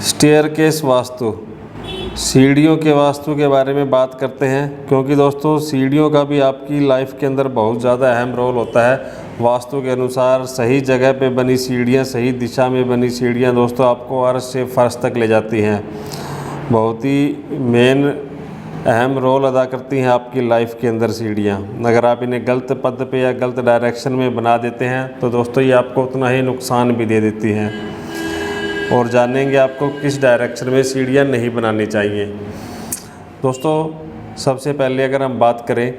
Staircase vastu, सीढ़ियों के वास्तु के बारे में बात करते हैं, क्योंकि दोस्तों सीढ़ियों का भी आपकी लाइफ के अंदर बहुत ज़्यादा अहम रोल होता है। वास्तु के अनुसार सही जगह पे बनी सीढ़ियाँ, सही दिशा में बनी सीढ़ियाँ दोस्तों आपको अर्श से फर्श तक ले जाती हैं। बहुत ही मेन अहम रोल अदा करती हैं आपकी लाइफ के अंदर सीढ़ियाँ। अगर आप इन्हें गलत पद पे या गलत डायरेक्शन में बना देते हैं तो दोस्तों ये आपको उतना ही नुकसान भी दे देती हैं। और जानेंगे आपको किस डायरेक्शन में सीढ़ियाँ नहीं बनानी चाहिए। दोस्तों सबसे पहले अगर हम बात करें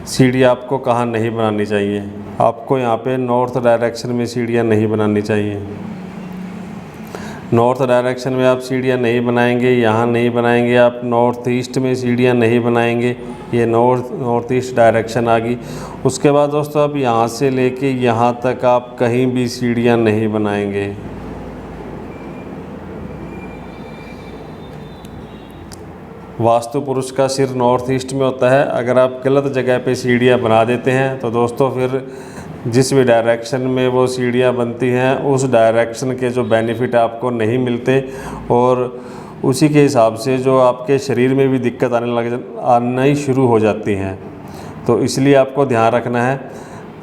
सीढ़ी आपको कहाँ नहीं बनानी चाहिए, आपको यहाँ पे नॉर्थ डायरेक्शन में सीढ़ियाँ नहीं बनानी चाहिए। नॉर्थ डायरेक्शन में आप सीढ़ियाँ नहीं बनाएंगे, यहाँ नहीं बनाएंगे, आप नॉर्थ ईस्ट में सीढ़ियाँ नहीं बनाएंगे। ये नॉर्थ ईस्ट डायरेक्शन आ गई। उसके बाद दोस्तों आप यहाँ से लेके यहाँ तक आप कहीं भी सीढ़ियाँ नहीं बनाएंगे। वास्तु पुरुष का सिर नॉर्थ ईस्ट में होता है। अगर आप गलत जगह पे सीढ़ियाँ बना देते हैं तो दोस्तों फिर जिस भी डायरेक्शन में वो सीढ़ियाँ बनती हैं उस डायरेक्शन के जो बेनिफिट आपको नहीं मिलते और उसी के हिसाब से जो आपके शरीर में भी दिक्कत आना ही शुरू हो जाती हैं। तो इसलिए आपको ध्यान रखना है।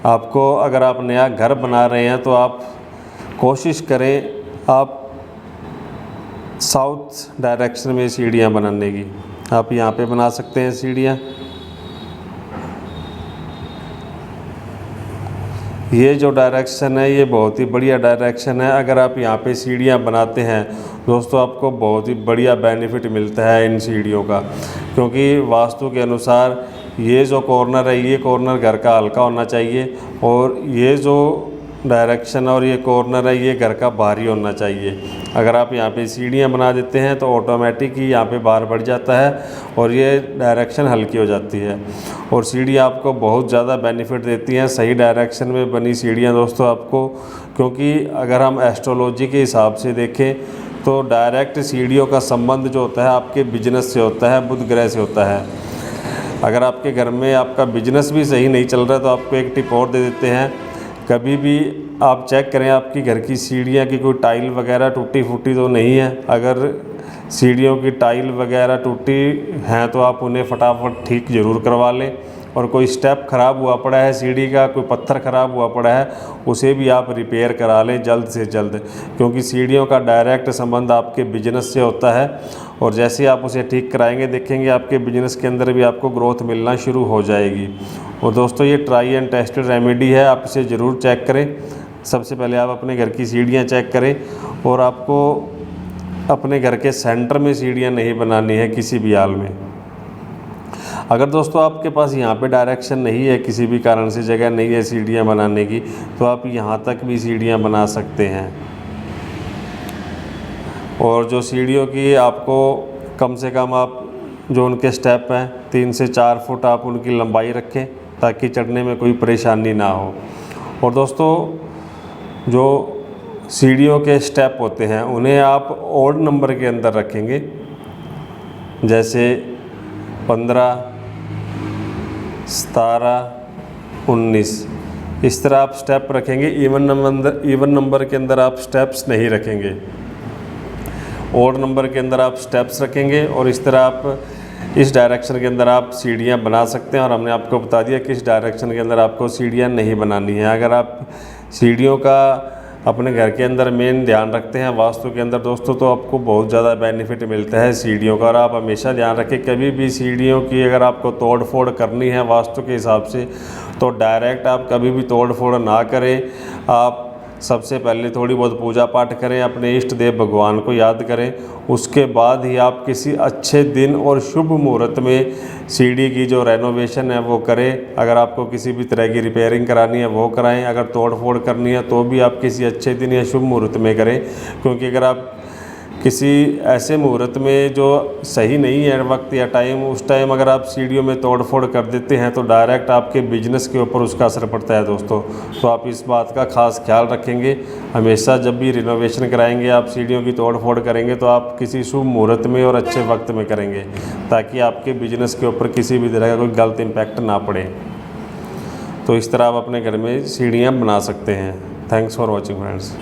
आपको अगर आप नया घर बना रहे हैं तो आप कोशिश करें आप साउथ डायरेक्शन में सीढ़ियाँ बनाने की। आप यहाँ पे बना सकते हैं सीढ़ियाँ। ये जो डायरेक्शन है ये बहुत ही बढ़िया डायरेक्शन है। अगर आप यहाँ पे सीढ़ियाँ बनाते हैं दोस्तों आपको बहुत ही बढ़िया बेनिफिट मिलता है इन सीढ़ियों का, क्योंकि वास्तु के अनुसार ये जो कॉर्नर है ये कॉर्नर घर का हल्का होना चाहिए और ये जो डायरेक्शन और ये कॉर्नर है ये घर का भारी होना चाहिए। अगर आप यहाँ पे सीढ़ियाँ बना देते हैं तो ऑटोमेटिक ही यहाँ पे भार बढ़ जाता है और ये डायरेक्शन हल्की हो जाती है। और सीढ़ियाँ आपको बहुत ज़्यादा बेनिफिट देती हैं सही डायरेक्शन में बनी सीढ़ियाँ दोस्तों आपको, क्योंकि अगर हम एस्ट्रोलॉजी के हिसाब से देखें तो डायरेक्ट सीढ़ियों का संबंध जो होता है आपके बिजनेस से होता है, बुध ग्रह से होता है। अगर आपके घर में आपका बिजनेस भी सही नहीं चल रहा तो आपको एक टिप और दे देते हैं। कभी भी आप चेक करें आपकी घर की सीढ़ियाँ की कोई टाइल वगैरह टूटी फूटी तो नहीं है। अगर सीढ़ियों की टाइल वगैरह टूटी हैं तो आप उन्हें फटाफट ठीक ज़रूर करवा लें। और कोई स्टेप ख़राब हुआ पड़ा है सीढ़ी का, कोई पत्थर ख़राब हुआ पड़ा है, उसे भी आप रिपेयर करा लें जल्द से जल्द, क्योंकि सीढ़ियों का डायरेक्ट संबंध आपके बिजनेस से होता है। और जैसे ही आप उसे ठीक कराएंगे देखेंगे आपके बिजनेस के अंदर भी आपको ग्रोथ मिलना शुरू हो जाएगी। और दोस्तों ये ट्राई एंड टेस्टेड रेमेडी है, आप इसे ज़रूर चेक करें। सबसे पहले आप अपने घर की सीढ़ियाँ चेक करें और आपको अपने घर के सेंटर में सीढ़ियाँ नहीं बनानी है किसी भी हाल में। अगर दोस्तों आपके पास यहाँ पे डायरेक्शन नहीं है, किसी भी कारण से जगह नहीं है सीढ़ियाँ बनाने की, तो आप यहाँ तक भी सीढ़ियाँ बना सकते हैं। और जो सीढ़ियों की आपको कम से कम आप जो उनके स्टेप हैं 3 से 4 फुट आप उनकी लंबाई रखें ताकि चढ़ने में कोई परेशानी ना हो। और दोस्तों जो सीढ़ियों के स्टेप होते हैं उन्हें आप ऑड नंबर के अंदर रखेंगे, जैसे 15, 17, 19 इस तरह आप स्टेप रखेंगे। इवन नंबर के अंदर आप स्टेप्स नहीं रखेंगे, ऑड नंबर के अंदर आप स्टेप्स रखेंगे। और इस तरह आप इस डायरेक्शन के अंदर आप सीढ़ियाँ बना सकते हैं। और हमने आपको बता दिया किस डायरेक्शन के अंदर आपको सीढ़ियाँ नहीं बनानी है। अगर आप सीढ़ियों का अपने घर के अंदर मेन ध्यान रखते हैं वास्तु के अंदर दोस्तों तो आपको बहुत ज़्यादा बेनिफिट मिलता है सीढ़ियों का। और आप हमेशा ध्यान रखें कभी भी सीढ़ियों की अगर आपको तोड़ फोड़ करनी है वास्तु के हिसाब से तो डायरेक्ट आप कभी भी तोड़ फोड़ ना करें। आप सबसे पहले थोड़ी बहुत पूजा पाठ करें, अपने इष्ट देव भगवान को याद करें, उसके बाद ही आप किसी अच्छे दिन और शुभ मुहूर्त में सीढ़ी की जो रेनोवेशन है वो करें। अगर आपको किसी भी तरह की रिपेयरिंग करानी है वो कराएं, अगर तोड़ फोड़ करनी है तो भी आप किसी अच्छे दिन या शुभ मुहूर्त में करें। क्योंकि अगर आप किसी ऐसे मुहूर्त में जो सही नहीं है वक्त या टाइम, उस टाइम अगर आप सीढ़ियों में तोड़ फोड़ कर देते हैं तो डायरेक्ट आपके बिजनेस के ऊपर उसका असर पड़ता है दोस्तों। तो आप इस बात का खास ख्याल रखेंगे। हमेशा जब भी रिनोवेशन कराएंगे आप सीढ़ियों की तोड़ फोड़ करेंगे तो आप किसी शुभ मुहूर्त में और अच्छे वक्त में करेंगे ताकि आपके बिजनेस के ऊपर किसी भी तरह का कोई गलत इम्पैक्ट ना पड़े। तो इस तरह आप अपने घर में सीढ़ियाँ बना सकते हैं। Thanks for watching friends.